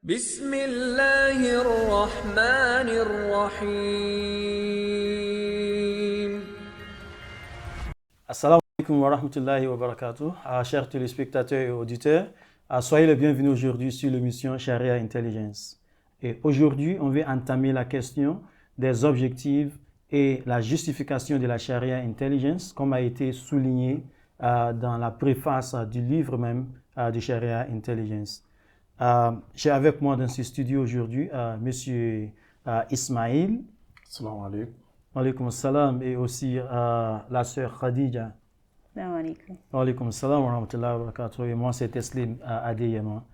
بسم الله الرحمن الرحيم. Assalamu alaikum wa rahmatullahi wa barakatuh. Chers téléspectateurs et auditeurs, soyez les bienvenus aujourd'hui sur l'émission Sharia Intelligence. Et aujourd'hui, on va entamer la question des objectifs et la justification de la Sharia Intelligence, comme a été souligné dans la préface du livre même de Sharia Intelligence. J'ai avec moi dans ce studio aujourd'hui Monsieur Ismail. Assalamu alaikum. Alaykoum salam, et aussi la sœur Khadija. Salam alaikum. Alaykoum salam wa rahmatullahi wa barakatuh. Et moi, c'est Teslim Adeyema.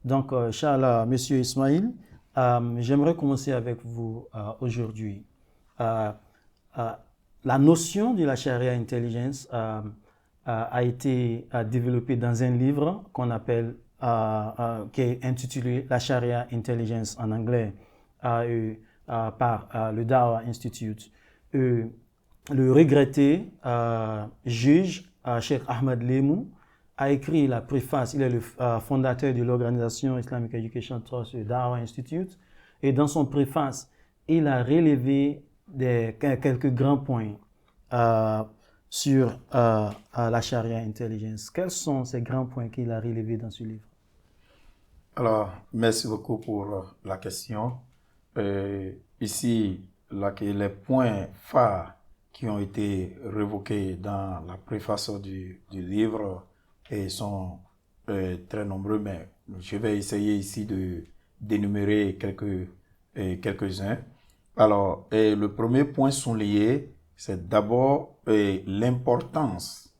Donc, Inch'Allah, Monsieur Ismail, j'aimerais commencer avec vous aujourd'hui. La notion de la Sharia Intelligence a été développée dans un livre qu'on appelle, qui est intitulé La Sharia Intelligence en anglais, par le Dawa Institute. Le regretté juge Cheikh Ahmed Lemou a écrit la préface. Il est le fondateur de l'organisation Islamic Education Trust, le Dawa Institute. Et dans son préface, il a relevé quelques grands points sur la Sharia Intelligence. Quels sont ces grands points qu'il a relevés dans ce livre? Alors, merci beaucoup pour la question. Ici, les points phares qui ont été révoqués dans la préface du livre sont très nombreux, mais je vais essayer ici d'énumérer quelques-uns. Alors, le premier point souligné, c'est d'abord l'importance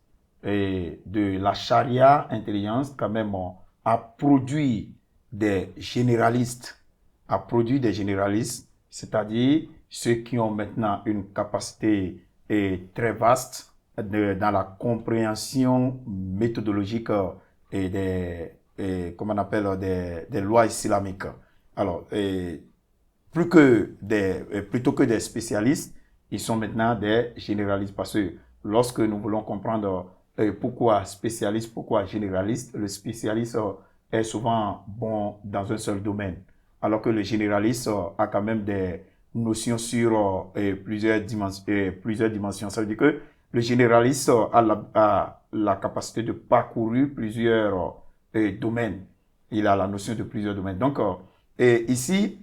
de la Sharia Intelligence quand même à produire des généralistes, c'est-à-dire ceux qui ont maintenant une capacité très vaste dans la compréhension méthodologique des lois islamiques. Alors, plutôt que des spécialistes, ils sont maintenant des généralistes, parce que lorsque nous voulons comprendre pourquoi spécialiste, pourquoi généraliste, le spécialiste est souvent bon dans un seul domaine, alors que le généraliste a quand même des notions sur plusieurs dimensions. Ça veut dire que le généraliste a la capacité de parcourir plusieurs domaines. Il a la notion de plusieurs domaines. Donc, ici,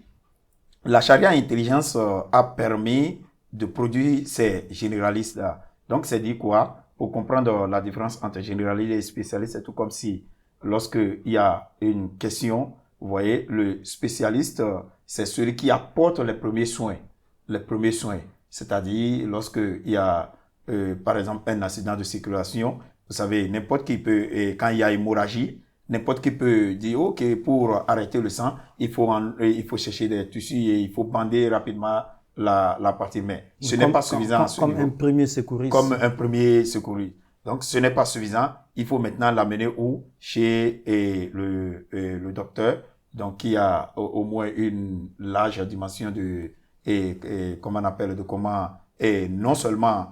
la Sharia Intelligence a permis de produire ces généralistes-là. Donc, c'est dit quoi? Pour comprendre la différence entre généraliste et spécialiste, c'est tout comme si, lorsqu'il y a une question, vous voyez, le spécialiste, c'est celui qui apporte les premiers soins. C'est-à-dire, lorsqu'il y a, par exemple, un accident de circulation, vous savez, n'importe qui peut, quand il y a hémorragie, n'importe qui peut dire, OK, pour arrêter le sang, il faut chercher des tissus et il faut bander rapidement la partie. Mais ce n'est pas suffisant. Comme un premier secouriste. Comme un premier secouriste. Donc, ce n'est pas suffisant. Il faut maintenant l'amener où? Chez le docteur, donc qui a au moins une large dimension non seulement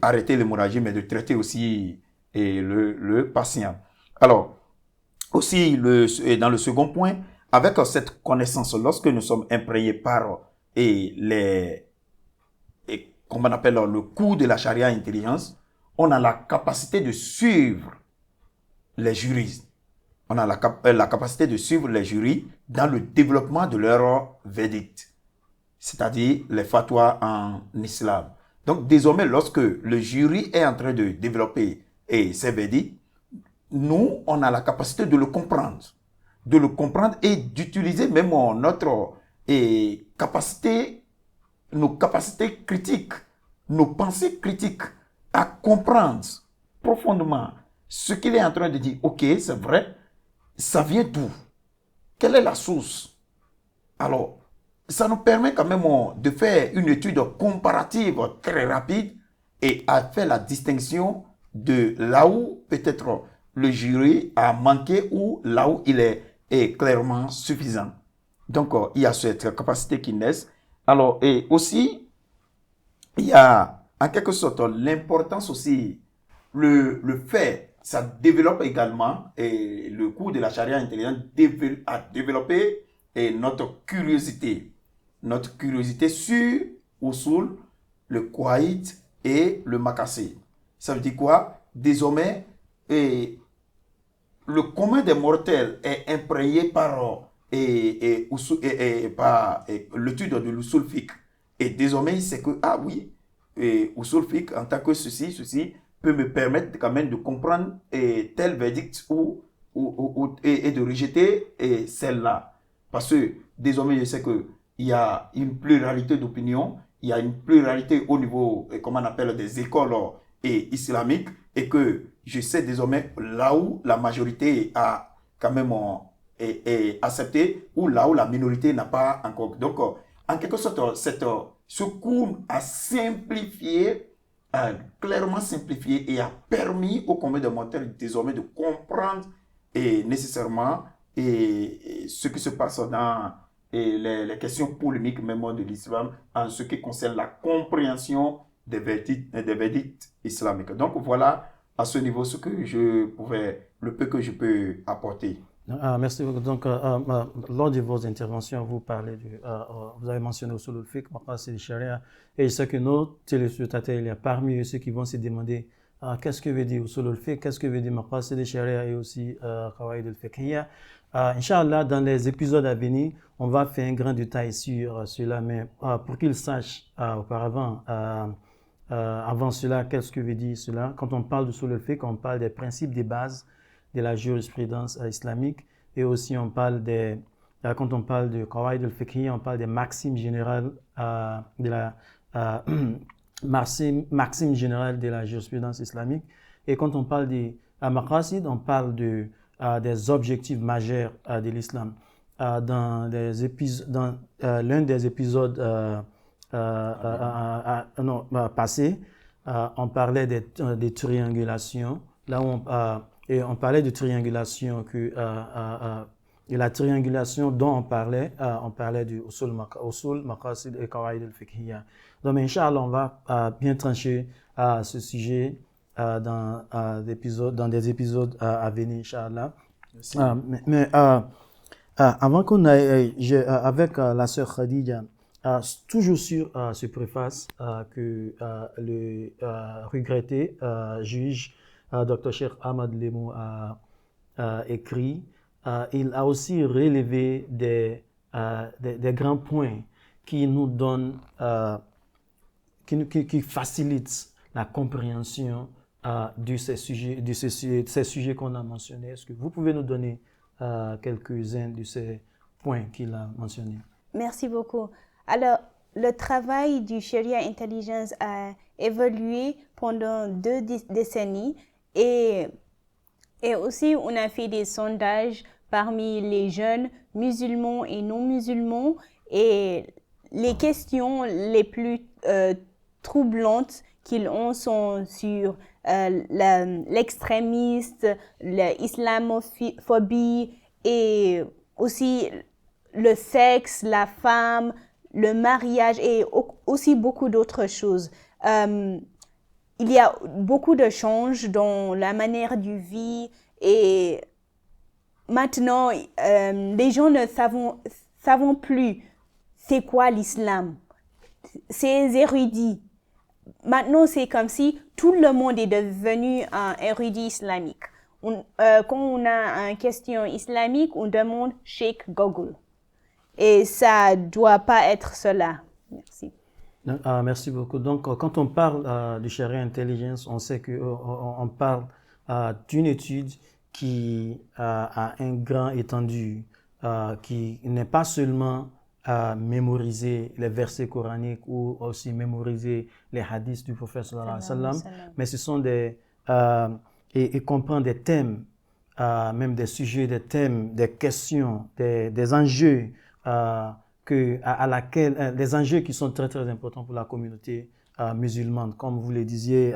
arrêter l'hémorragie, mais de traiter aussi le patient. Alors, aussi, dans le second point, avec cette connaissance, lorsque nous sommes imprégnés par le cours de la Sharia Intelligence, on a la capacité de suivre les juristes. On a la capacité de suivre les jurys dans le développement de leur verdict, c'est-à-dire les fatwas en islam. Donc, désormais, lorsque le jury est en train de développer ses verdicts, nous, on a la capacité de le comprendre et d'utiliser même notre nos capacités critiques, nos pensées critiques à comprendre profondément ce qu'il est en train de dire. OK, c'est vrai, ça vient d'où? Quelle est la source? Alors, ça nous permet quand même de faire une étude comparative très rapide et à faire la distinction de là où peut-être le jury a manqué ou là où il est clairement suffisant. Donc, il y a cette capacité qui naît. Alors, et aussi, il y a en quelque sorte l'importance aussi, le fait, ça développe également, et le cours de la charia intelligente a développé notre curiosité sur Usul, le Qawaid et le Maqasid. Ça veut dire quoi? Désormais, le commun des mortels est imprégné par l'étude de l'Usul Fiqh. Et désormais, il sait que, ah oui, Usul Fiqh, en tant que ceci peut me permettre quand même de comprendre tel verdict et de rejeter celle-là. Parce que désormais, je sais qu'il y a une pluralité d'opinions, il y a une pluralité au niveau, comment on appelle, des écoles islamiques, et que je sais désormais là où la majorité a quand même accepté, ou là où la minorité n'a pas encore. Donc, en quelque sorte, ce cours a simplifié, a clairement simplifié et a permis au commun des mortels désormais de comprendre nécessairement ce qui se passe dans les questions polémiques même de l'islam en ce qui concerne la compréhension des verdicts islamiques. Donc voilà à ce niveau ce que le peu que je peux apporter. Merci beaucoup. Donc, lors de vos interventions, vous avez mentionné Usul al-Fiqh, Maqasid al-Sharia, et je sais que nos téléspectateurs, il y a parmi eux ceux qui vont se demander qu'est-ce que veut dire Usul al-Fiqh, qu'est-ce que veut dire Maqasid al-Sharia et aussi Qawaid al-Fiqhiyya. Inch'Allah, dans les épisodes à venir, on va faire un grand détail sur cela, mais pour qu'ils sachent auparavant, avant cela, qu'est-ce que veut dire cela? Quand on parle d'Usul al-Fiqh, on parle des principes, des bases de la jurisprudence islamique, et aussi on parle quand on parle de Qawaid al-Fiqhiyya, on parle des maximes générales de la maxime générale de la jurisprudence islamique, et quand on parle des maqasid, on parle des objectifs majeurs de l'islam. Dans l'un des épisodes passés, on parlait des triangulations, là où et on parlait de triangulation, et la triangulation dont on parlait du usul, maqasid et qawaid al-fiqhiyya. Donc, Inch'Allah, on va bien trancher ce sujet dans des épisodes à venir, Inch'Allah. Mais avant qu'on aille, avec la sœur Khadija, toujours sur ce préface que le regretté juge Dr. Cheikh Ahmad Lemou a écrit, il a aussi relevé des grands points qui nous donnent, qui facilitent la compréhension de ces sujets qu'on a mentionnés. Est-ce que vous pouvez nous donner quelques-uns de ces points qu'il a mentionnés? Merci beaucoup. Alors, le travail du Sharia Intelligence a évolué pendant 2 décennies. Et aussi, on a fait des sondages parmi les jeunes musulmans et non musulmans. Et les questions les plus troublantes qu'ils ont sont sur l'extrémisme, l'islamophobie et aussi le sexe, la femme, le mariage et aussi beaucoup d'autres choses. Il y a beaucoup de changes dans la manière de vie et maintenant, les gens ne savent plus c'est quoi l'islam. C'est érudit. Maintenant, c'est comme si tout le monde est devenu un érudit islamique. Quand on a une question islamique, on demande Sheikh Google. Et ça ne doit pas être cela. Merci. Merci beaucoup. Donc, quand on parle de Sharia Intelligence, on sait qu'on parle d'une étude qui a un grand étendue, qui n'est pas seulement mémoriser les versets coraniques ou aussi mémoriser les hadiths du prophète sallallahu alayhi wa sallam, mais ce sont et comprendre des thèmes, même des sujets, des thèmes, des questions, des enjeux des enjeux qui sont très très importants pour la communauté musulmane. Comme vous le disiez,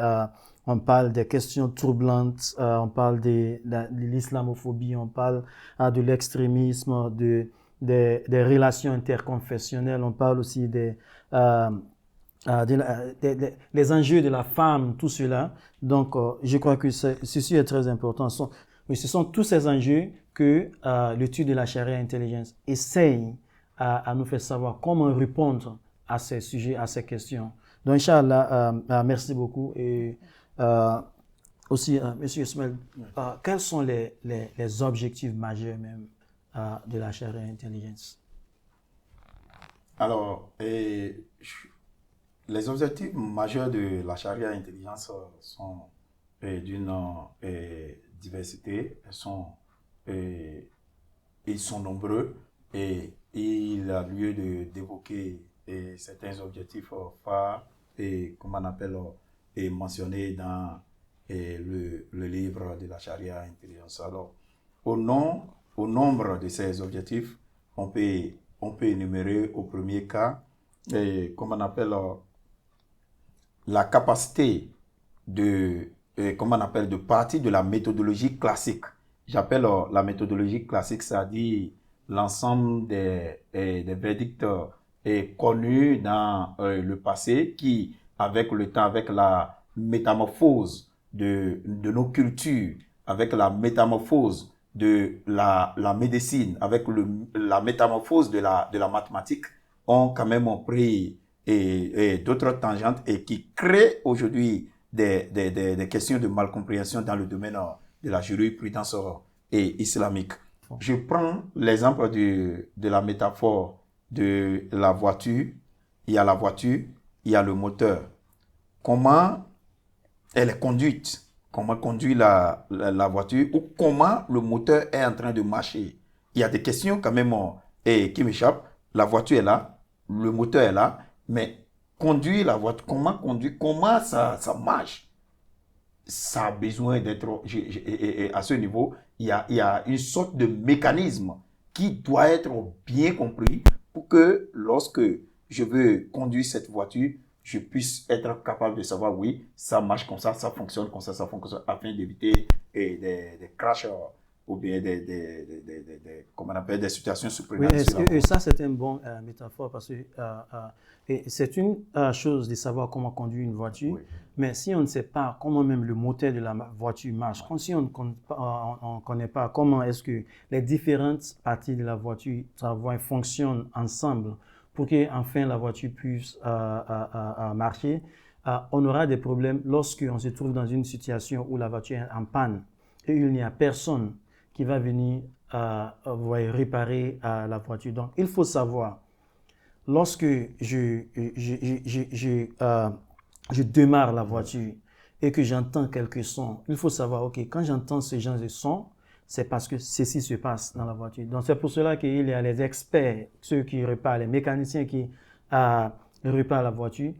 on parle des questions troublantes, on parle de l'islamophobie, on parle de l'extrémisme, des relations interconfessionnelles, on parle aussi des enjeux de la femme, tout cela. Donc, je crois que ceci est très important. Oui, ce sont tous ces enjeux que l'étude de la charia intelligence essaye à nous faire savoir comment répondre à ces sujets, à ces questions. Donc, Inch'Allah, merci beaucoup. Et aussi, Monsieur Ismaël, quels sont les objectifs majeurs même de la charia intelligence? Alors, les objectifs majeurs de la charia intelligence sont d'une diversité, ils sont nombreux et il a lieu d'évoquer certains objectifs phares et comme on appelle mentionnés dans le livre de la charia intelligence. Alors, au nombre de ces objectifs, on peut énumérer au premier cas, comme on appelle la capacité de partie de la méthodologie classique. J'appelle la méthodologie classique, c'est-à-dire l'ensemble des verdicts connus dans le passé qui, avec le temps, avec la métamorphose de nos cultures, avec la métamorphose de la médecine, avec la métamorphose de la mathématique, ont quand même pris d'autres tangentes et qui créent aujourd'hui des questions de malcompréhension dans le domaine de la jurisprudence islamique. Je prends l'exemple de la métaphore de la voiture. Il y a la voiture, il y a le moteur. Comment elle est conduite? Comment conduit la voiture ou comment le moteur est en train de marcher? Il y a des questions quand même qui m'échappent. La voiture est là, le moteur est là, mais conduire la voiture, comment ça marche? Ça a besoin d'être, à ce niveau, il y a une sorte de mécanisme qui doit être bien compris pour que lorsque je veux conduire cette voiture, je puisse être capable de savoir, oui, ça marche comme ça fonctionne comme ça fonctionne, afin d'éviter des crashs ou bien comment on appelle, des situations surprenantes. Oui, et ça, c'est une bonne métaphore parce que c'est une chose de savoir comment conduire une voiture, oui. Mais si on ne sait pas comment même le moteur de la voiture marche, comme si on ne connaît pas comment est-ce que les différentes parties de la voiture fonctionnent ensemble pour qu'enfin la voiture puisse marcher, on aura des problèmes lorsqu'on se trouve dans une situation où la voiture est en panne et il n'y a personne qui va venir réparer la voiture. Donc, il faut savoir, lorsque je démarre la voiture et que j'entends quelques sons, il faut savoir, OK, quand j'entends ce genre de sons, c'est parce que ceci se passe dans la voiture. Donc, c'est pour cela qu'il y a les experts, ceux qui réparent, les mécaniciens qui réparent la voiture.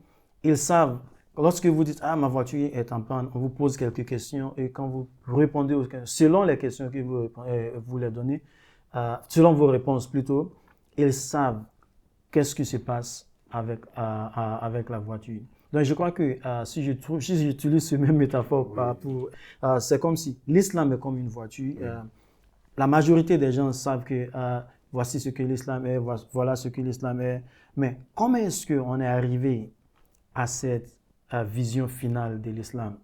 Ils savent, lorsque vous dites, ma voiture est en panne, on vous pose quelques questions et quand vous répondez aux questions, selon les questions que vous les donnez, selon vos réponses plutôt, ils savent qu'est-ce qui se passe avec la voiture. Donc, je crois que si j'utilise ce même métaphore, c'est comme si l'islam est comme une voiture. La majorité des gens savent que voici ce que l'islam est, voilà ce que l'islam est. Mais comment est-ce qu'on est arrivé à cette vision finale de l'islam?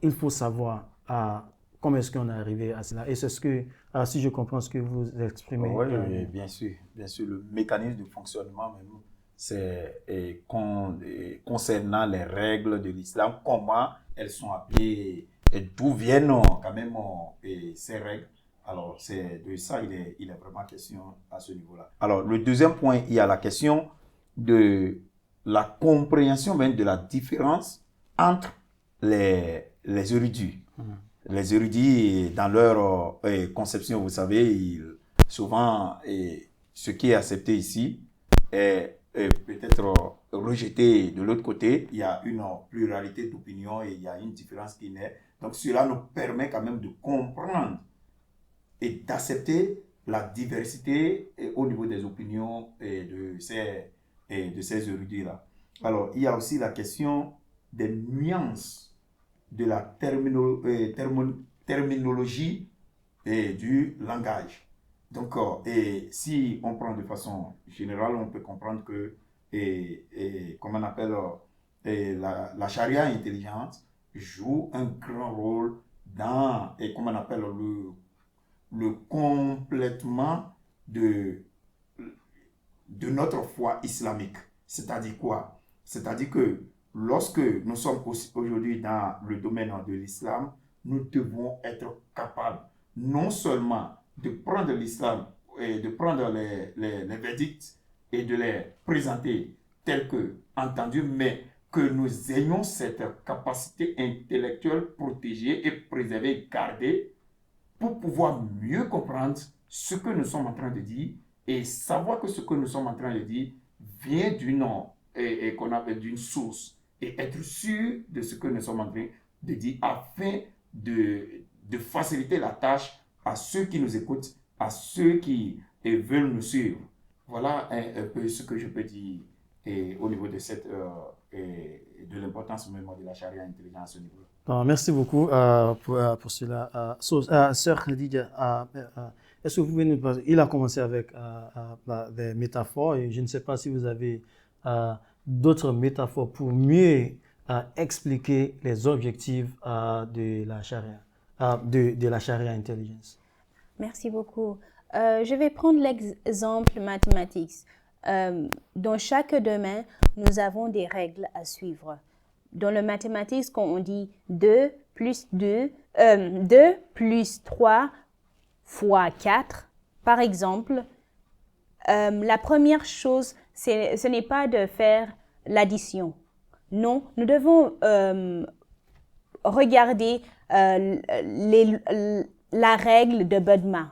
Il faut savoir comment est-ce qu'on est arrivé à cela. Et c'est ce que, si je comprends ce que vous exprimez. Oui, bien sûr. Bien sûr, le mécanisme de fonctionnement même, c'est concernant les règles de l'islam, comment elles sont appelées, et d'où viennent quand même ces règles. Alors, c'est de ça, il est vraiment question à ce niveau-là. Alors, le deuxième point, il y a la question de la compréhension même de la différence entre les érudits. Les érudits, dans leur conception, vous savez, souvent, ce qui est accepté ici est peut-être rejeté de l'autre côté. Il y a une pluralité d'opinions et il y a une différence qui naît. Donc, cela nous permet quand même de comprendre et d'accepter la diversité au niveau des opinions de ces érudits-là. Alors, il y a aussi la question des nuances de la terminologie et du langage. Donc, si on prend de façon générale, on peut comprendre que, comme on appelle, la charia intelligente joue un grand rôle dans, et comment on appelle, le complètement de notre foi islamique. C'est-à-dire quoi? C'est-à-dire que lorsque nous sommes aujourd'hui dans le domaine de l'islam, nous devons être capables non seulement de prendre l'islam et de prendre les verdicts et de les présenter tels que entendus, mais que nous ayons cette capacité intellectuelle protégée et préservée, gardée, pour pouvoir mieux comprendre ce que nous sommes en train de dire et savoir que ce que nous sommes en train de dire vient qu'on appelle d'une source et être sûr de ce que nous sommes en train de dire afin de faciliter la tâche à ceux qui nous écoutent, à ceux qui veulent nous suivre. Voilà un peu ce que je peux dire au niveau de de l'importance même de la charia intelligente à ce niveau. Bon, merci beaucoup pour cela. Sœur Khadija, est-ce que vous pouvez nous parler? Il a commencé avec des métaphores et je ne sais pas si vous avez d'autres métaphores pour mieux expliquer les objectifs de la charia, de la charia intelligence. Merci beaucoup. Je vais prendre l'exemple mathématique. Dans chaque domaine, nous avons des règles à suivre. Dans le mathématique, quand on dit 2 plus 3 fois 4, par exemple, la première chose, ce n'est pas de faire l'addition. Non, nous devons regarder la règle de Bodmer.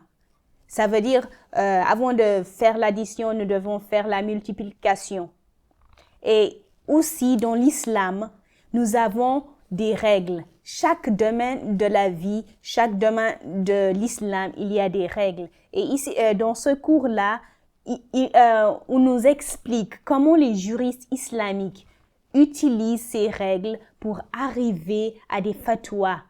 Ça veut dire, avant de faire l'addition, nous devons faire la multiplication. Et aussi, dans l'islam, nous avons des règles. Chaque domaine de la vie, chaque domaine de l'islam, il y a des règles. Et ici, dans ce cours-là, on nous explique comment les juristes islamiques utilisent ces règles pour arriver à des fatwas,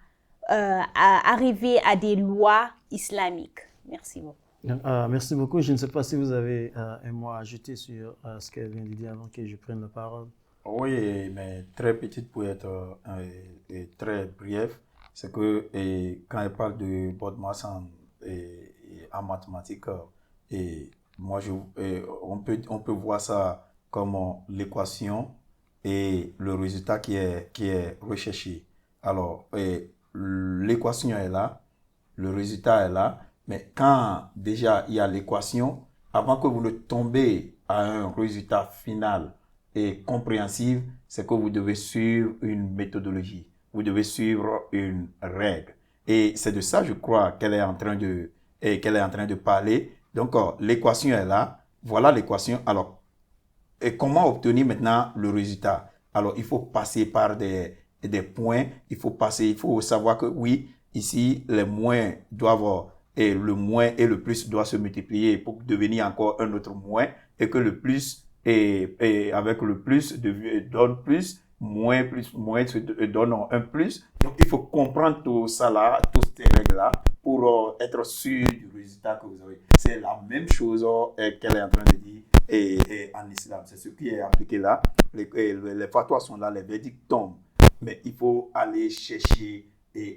arriver à des lois islamiques. Merci beaucoup. Merci beaucoup. Je ne sais pas si vous avez un mot à ajouter sur ce qu'elle vient de dire avant que je prenne la parole. Oui, mais très petite pour être très bref. C'est que quand elle parle de Bodmer en mathématiques, on peut voir ça comme l'équation et le résultat qui est recherché. Alors, l'équation est là, le résultat est là, mais quand déjà il y a l'équation, avant que vous ne tombez à un résultat final et compréhensible, c'est que vous devez suivre une méthodologie, vous devez suivre une règle. Et c'est de ça, je crois, qu'elle est en train de parler. Donc, l'équation est là, voilà l'équation. Alors, et comment obtenir maintenant le résultat? Alors, il faut passer par des points, il faut savoir que oui, ici, les moins doivent, et le moins et le plus doivent se multiplier pour devenir encore un autre moins, et que le plus, et avec le plus, donne plus, moins donne un plus. Donc, il faut comprendre tout ça là, toutes ces règles-là, pour être sûr du résultat que vous avez. C'est la même chose qu'elle est en train de dire et en islam. C'est ce qui est appliqué là. Les fatwas sont là, les verdicts tombent. Mais il faut aller chercher,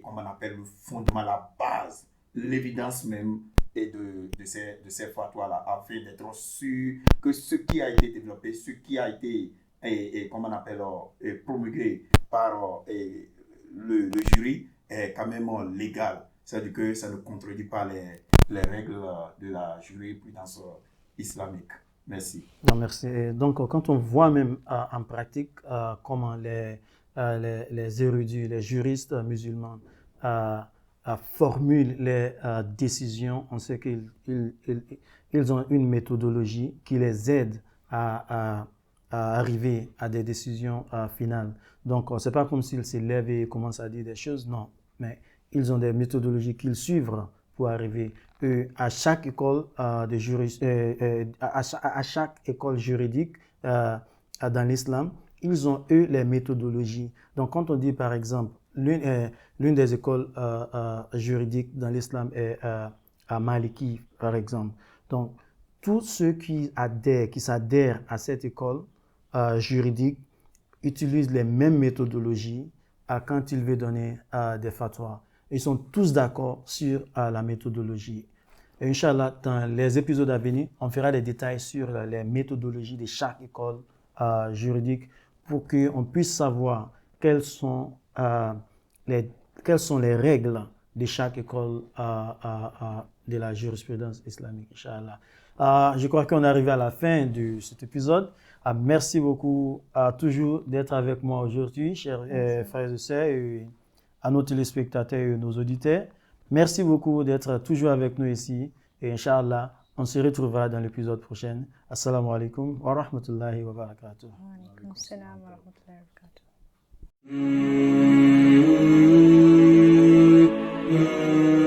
comme on appelle, le fondement, la base, l'évidence même de ces fatwas-là, afin d'être sûr que ce qui a été développé, ce qui a été, comme on appelle, promulgué par le jury est quand même légal. C'est-à-dire que ça ne contredit pas les règles de la jurisprudence islamique. Merci. Non, merci. Et donc, quand on voit même en pratique comment les érudits, les juristes musulmans formulent les décisions, on sait qu'ils ont une méthodologie qui les aide à arriver à des décisions finales. Donc, ce n'est pas comme s'ils se lèvent et commencent à dire des choses, non. Mais ils ont des méthodologies qu'ils suivent pour arriver. À chaque école à chaque école juridique dans l'islam, ils ont les méthodologies. Donc, quand on dit par exemple, l'une des écoles juridiques dans l'islam est à Maliki, par exemple. Donc, tous ceux qui s'adhèrent à cette école juridique utilisent les mêmes méthodologies quand ils veulent donner des fatwas. Ils sont tous d'accord sur la méthodologie. Et Inch'Allah, dans les épisodes à venir, on fera des détails sur les méthodologies de chaque école juridique pour qu'on puisse savoir quelles sont les règles de chaque école de la jurisprudence islamique, Inch'Allah. Je crois qu'on est arrivé à la fin de cet épisode. Merci beaucoup toujours d'être avec moi aujourd'hui, chers frères et sœurs, et à nos téléspectateurs et nos auditeurs. Merci beaucoup d'être toujours avec nous ici. Et Inch'Allah, on se retrouvera dans l'épisode prochain. Assalamu alaikum wa rahmatullahi wa barakatuh. Wa alaikum salam wa rahmatullahi wa barakatuh.